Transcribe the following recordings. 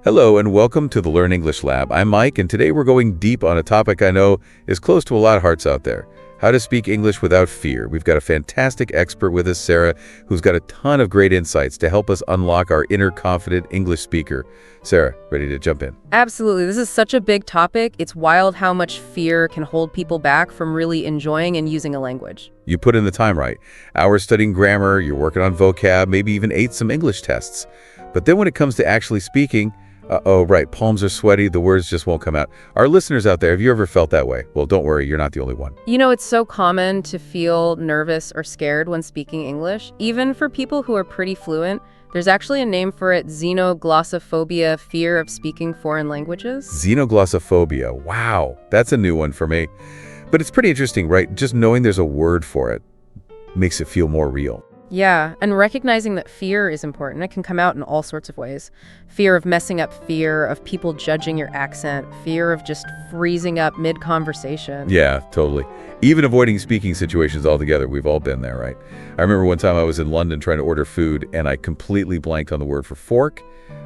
Hello and welcome to the Learn English Lab. I'm Mike, and today we're going deep on a topic I know is close to a lot of hearts out there: how to speak English without fear. We've got a fantastic expert with us, Sarah, who's got a ton of great insights to help us unlock our inner confident English speaker. Sarah, ready to jump in? Absolutely. This is such a big topic. It's wild how much fear can hold people back from really enjoying and using a language. You put in the time, right? Hours studying grammar, you're working on vocab, maybe even ate some English tests. But then when it comes to actually speaking, right, palms are sweaty, the words just won't come out. Our listeners out there, have you ever felt that way? Well, don't worry, you're not the only one. You know, it's so common to feel nervous or scared when speaking English. Even for people who are pretty fluent, there's actually a name for it: xenoglossophobia, fear of speaking foreign languages. Xenoglossophobia. Wow, that's a new one for me. But it's pretty interesting, right? Just knowing there's a word for it makes it feel more real. Yeah, and recognizing that fear is important. It can come out in all sorts of ways. Fear of messing up, fear of people judging your accent, fear of just freezing up mid-conversation. Yeah, totally. Even avoiding speaking situations altogether, we've all been there, right? I remember one time I was in London trying to order food, and I completely blanked on the word for fork.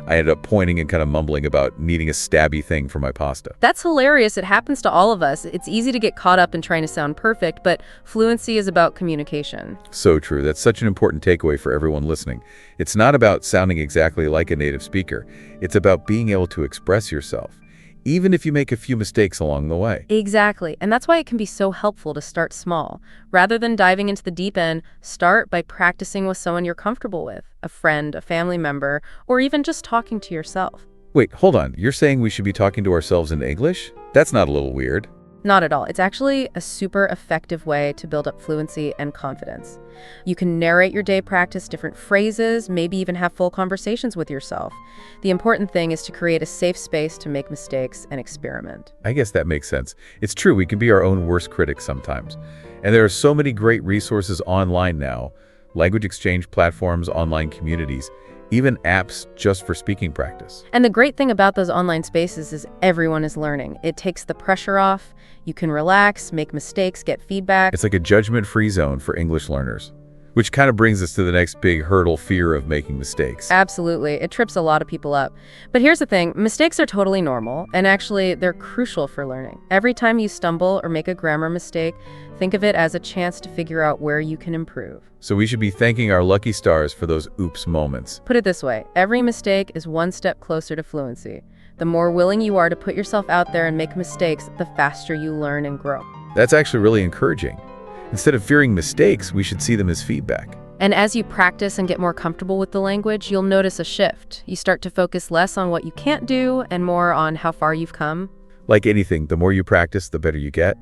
I ended up pointing and kind of mumbling about needing a stabby thing for my pasta. That's hilarious. It happens to all of us. It's easy to get caught up in trying to sound perfect, but fluency is about communication. So true. That's such an important takeaway for everyone listening. It's not about sounding exactly like a native speaker. It's about being able to express yourself, even if you make a few mistakes along the way. Exactly. And that's why it can be so helpful to start small. Rather than diving into the deep end, start by practicing with someone you're comfortable with, a friend, a family member, or even just talking to yourself. Wait, hold on. You're saying we should be talking to ourselves in English? That's not a little weird. Not at all. It's actually a super effective way to build up fluency and confidence. You can narrate your day, practice different phrases, maybe even have full conversations with yourself. The important thing is to create a safe space to make mistakes and experiment. I guess that makes sense. It's true, we can be our own worst critics sometimes. And there are so many great resources online now: language exchange platforms, online communities, even apps just for speaking practice. And the great thing about those online spaces is everyone is learning. It takes the pressure off. You can relax, make mistakes, get feedback. It's like a judgment-free zone for English learners, which kind of brings us to the next big hurdle: fear of making mistakes. Absolutely. It trips a lot of people up. But here's the thing, mistakes are totally normal, and actually they're crucial for learning. Every time you stumble or make a grammar mistake, think of it as a chance to figure out where you can improve. So we should be thanking our lucky stars for those oops moments. Put it this way, every mistake is one step closer to fluency. The more willing you are to put yourself out there and make mistakes, the faster you learn and grow. That's actually really encouraging. Instead of fearing mistakes, we should see them as feedback. And as you practice and get more comfortable with the language, you'll notice a shift. You start to focus less on what you can't do and more on how far you've come. Like anything, the more you practice, the better you get.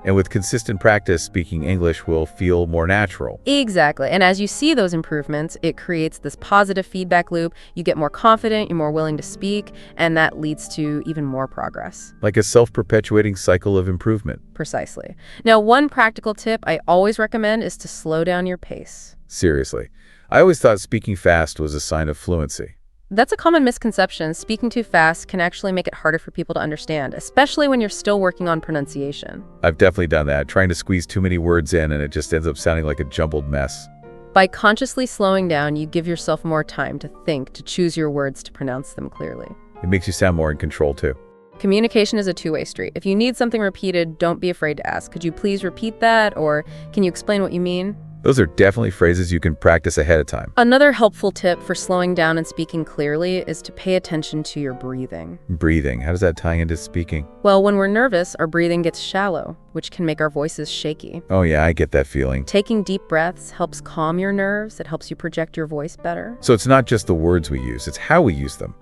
And with consistent practice, speaking English will feel more natural. Exactly. And as you see those improvements, it creates this positive feedback loop. You get more confident, you're more willing to speak, and that leads to even more progress. Like a self-perpetuating cycle of improvement. Precisely. Now, one practical tip I always recommend is to slow down your pace. Seriously. I always thought speaking fast was a sign of fluency. That's a common misconception. Speaking too fast can actually make it harder for people to understand, especially when you're still working on pronunciation. I've definitely done that, trying to squeeze too many words in, and it just ends up sounding like a jumbled mess. By consciously slowing down, you give yourself more time to think, to choose your words, to pronounce them clearly. It makes you sound more in control, too. Communication is a two-way street. If you need something repeated, don't be afraid to ask. Could you please repeat that? Or can you explain what you mean? Those are definitely phrases you can practice ahead of time. Another helpful tip for slowing down and speaking clearly is to pay attention to your breathing. Breathing, how does that tie into speaking? Well, when we're nervous, our breathing gets shallow, which can make our voices shaky. Oh yeah, I get that feeling. Taking deep breaths helps calm your nerves. It helps you project your voice better. So it's not just the words we use, it's how we use them.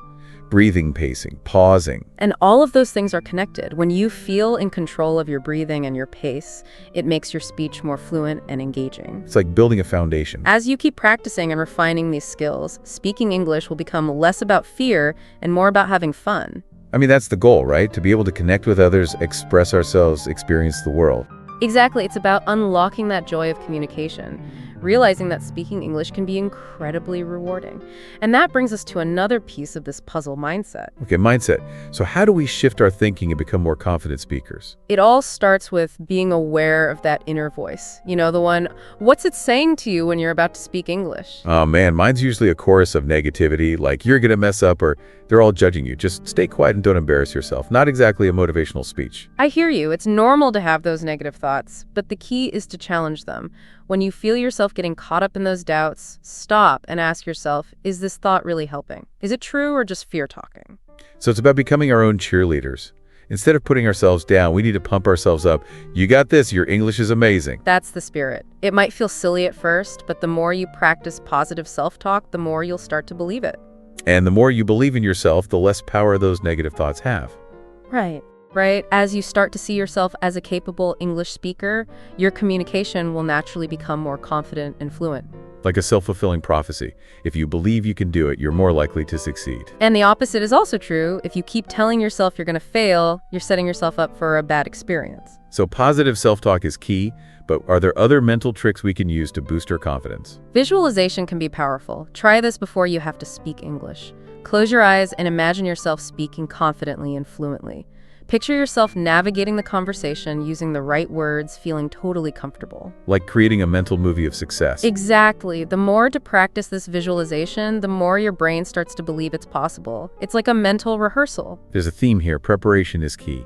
Breathing, pacing, pausing. And all of those things are connected. When you feel in control of your breathing and your pace, it makes your speech more fluent and engaging. It's like building a foundation. As you keep practicing and refining these skills, speaking English will become less about fear and more about having fun. I mean, that's the goal, right? To be able to connect with others, express ourselves, experience the world. Exactly, it's about unlocking that joy of communication, realizing that speaking English can be incredibly rewarding. And that brings us to another piece of this puzzle mindset. Okay, mindset. So how do we shift our thinking and become more confident speakers? It all starts with being aware of that inner voice. You know, the one, what's it saying to you when you're about to speak English? Oh man, mine's usually a chorus of negativity, like you're gonna mess up or they're all judging you. Just stay quiet and don't embarrass yourself. Not exactly a motivational speech. I hear you. It's normal to have those negative thoughts, but the key is to challenge them. When you feel yourself getting caught up in those doubts, stop and ask yourself, is this thought really helping? Is it true or just fear talking? So it's about becoming our own cheerleaders. Instead of putting ourselves down, we need to pump ourselves up. You got this, your English is amazing. That's the spirit. It might feel silly at first, but the more you practice positive self-talk, the more you'll start to believe it. And the more you believe in yourself, the less power those negative thoughts have. Right. As you start to see yourself as a capable English speaker, your communication will naturally become more confident and fluent. Like a self-fulfilling prophecy. If you believe you can do it, you're more likely to succeed. And the opposite is also true. If you keep telling yourself you're going to fail, you're setting yourself up for a bad experience. So positive self-talk is key, but are there other mental tricks we can use to boost our confidence? Visualization can be powerful. Try this before you have to speak English. Close your eyes and imagine yourself speaking confidently and fluently. Picture yourself navigating the conversation using the right words, feeling totally comfortable. Like creating a mental movie of success. Exactly. The more to practice this visualization, the more your brain starts to believe it's possible. It's like a mental rehearsal. There's a theme here. Preparation is key.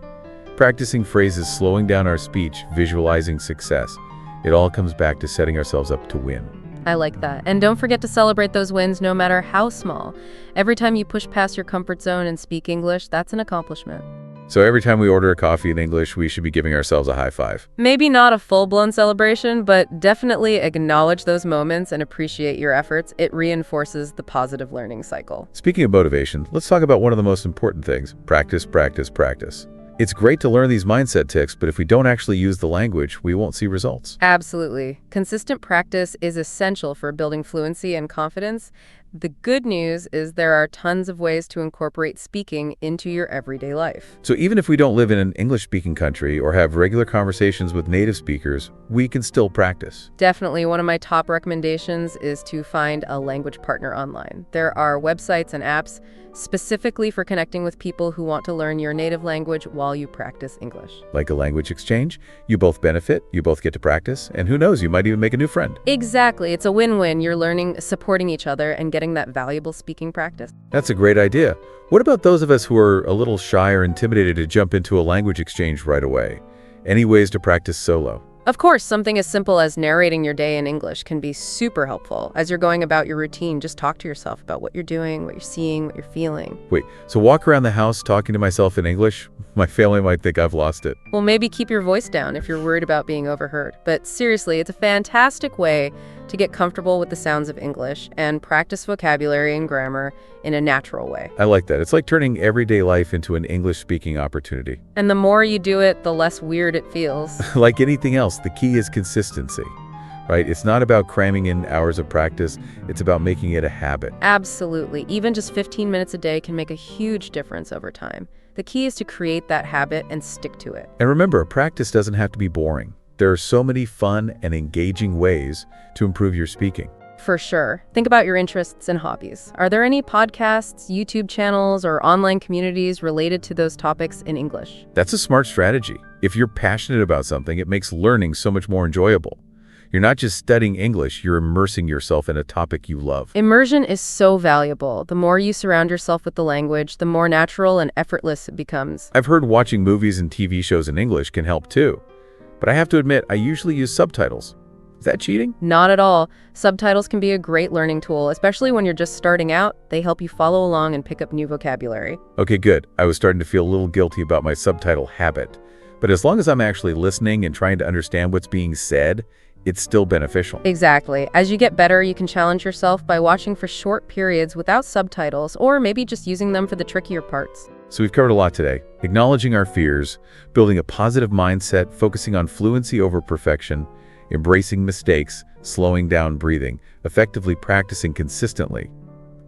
Practicing phrases, slowing down our speech, visualizing success. It all comes back to setting ourselves up to win. I like that. And don't forget to celebrate those wins no matter how small. Every time you push past your comfort zone and speak English, that's an accomplishment. So every time we order a coffee in English, we should be giving ourselves a high five. Maybe not a full-blown celebration, but definitely acknowledge those moments and appreciate your efforts. It reinforces the positive learning cycle. Speaking of motivation, let's talk about one of the most important things. Practice, practice, practice. It's great to learn these mindset tips, but if we don't actually use the language, we won't see results. Absolutely. Consistent practice is essential for building fluency and confidence. The good news is there are tons of ways to incorporate speaking into your everyday life. So even if we don't live in an English-speaking country or have regular conversations with native speakers, we can still practice. Definitely, one of my top recommendations is to find a language partner online. There are websites and apps specifically for connecting with people who want to learn your native language while you practice English. Like a language exchange, you both benefit, you both get to practice, and who knows, you might even make a new friend. Exactly. It's a win-win. You're learning, supporting each other, and getting that valuable speaking practice. That's a great idea. What about those of us who are a little shy or intimidated to jump into a language exchange right away? Any ways to practice solo? Of course, something as simple as narrating your day in English can be super helpful. As you're going about your routine, just talk to yourself about what you're doing, what you're seeing, what you're feeling. Wait, so walk around the house talking to myself in English? My family might think I've lost it. Well, maybe keep your voice down if you're worried about being overheard. But seriously, it's a fantastic way to get comfortable with the sounds of English and practice vocabulary and grammar in a natural way. I like that. It's like turning everyday life into an English-speaking opportunity. And the more you do it, the less weird it feels. Like anything else, the key is consistency, right? It's not about cramming in hours of practice. It's about making it a habit. Absolutely. Even just 15 minutes a day can make a huge difference over time. The key is to create that habit and stick to it. And remember, practice doesn't have to be boring. There are so many fun and engaging ways to improve your speaking. For sure. Think about your interests and hobbies. Are there any podcasts, YouTube channels, or online communities related to those topics in English? That's a smart strategy. If you're passionate about something, it makes learning so much more enjoyable. You're not just studying English, you're immersing yourself in a topic you love. Immersion is so valuable. The more you surround yourself with the language, the more natural and effortless it becomes. I've heard watching movies and TV shows in English can help too. But I have to admit, I usually use subtitles. Is that cheating? Not at all. Subtitles can be a great learning tool, especially when you're just starting out. They help you follow along and pick up new vocabulary. Okay, good. I was starting to feel a little guilty about my subtitle habit. But as long as I'm actually listening and trying to understand what's being said, it's still beneficial. Exactly. As you get better, you can challenge yourself by watching for short periods without subtitles, or maybe just using them for the trickier parts. So we've covered a lot today. Acknowledging our fears, building a positive mindset, focusing on fluency over perfection, embracing mistakes, slowing down breathing, effectively practicing consistently.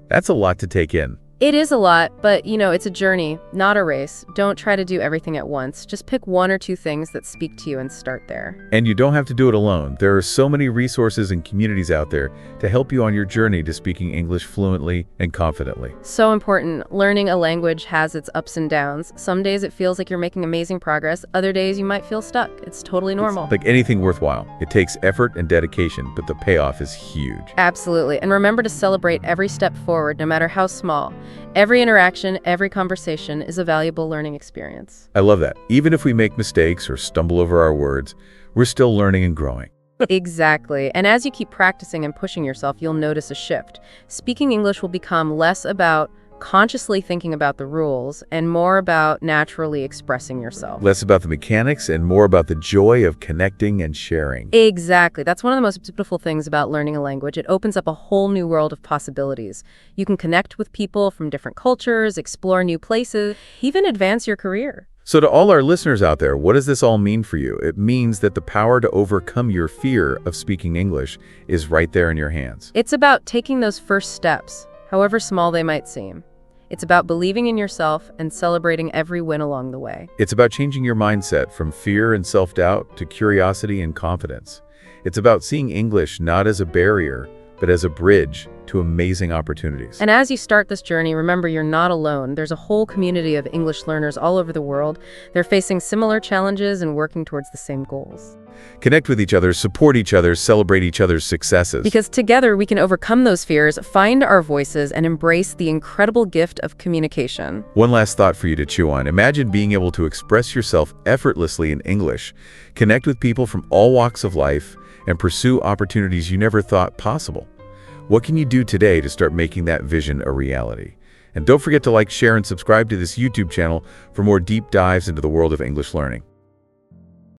That's a lot to take in. It is a lot, but it's a journey, not a race. Don't try to do everything at once. Just pick one or two things that speak to you and start there. And you don't have to do it alone. There are so many resources and communities out there to help you on your journey to speaking English fluently and confidently. So important. Learning a language has its ups and downs. Some days it feels like you're making amazing progress. Other days you might feel stuck. It's totally normal. Like anything worthwhile, it takes effort and dedication, but the payoff is huge. Absolutely. And remember to celebrate every step forward, no matter how small. Every interaction, every conversation is a valuable learning experience. I love that. Even if we make mistakes or stumble over our words, we're still learning and growing. Exactly. And as you keep practicing and pushing yourself, you'll notice a shift. Speaking English will become less about consciously thinking about the rules and more about naturally expressing yourself. Less about the mechanics and more about the joy of connecting and sharing. Exactly. That's one of the most beautiful things about learning a language. It opens up a whole new world of possibilities. You can connect with people from different cultures, explore new places, even advance your career. So to all our listeners out there, what does this all mean for you? It means that the power to overcome your fear of speaking English is right there in your hands. It's about taking those first steps, however small they might seem. It's about believing in yourself and celebrating every win along the way. It's about changing your mindset from fear and self-doubt to curiosity and confidence. It's about seeing English not as a barrier, but as a bridge to amazing opportunities. And as you start this journey, remember you're not alone. There's a whole community of English learners all over the world. They're facing similar challenges and working towards the same goals. Connect with each other, support each other, celebrate each other's successes. Because together we can overcome those fears, find our voices, and embrace the incredible gift of communication. One last thought for you to chew on. Imagine being able to express yourself effortlessly in English, connect with people from all walks of life, and pursue opportunities you never thought possible. What can you do today to start making that vision a reality? And don't forget to like, share, and subscribe to this YouTube channel for more deep dives into the world of English learning.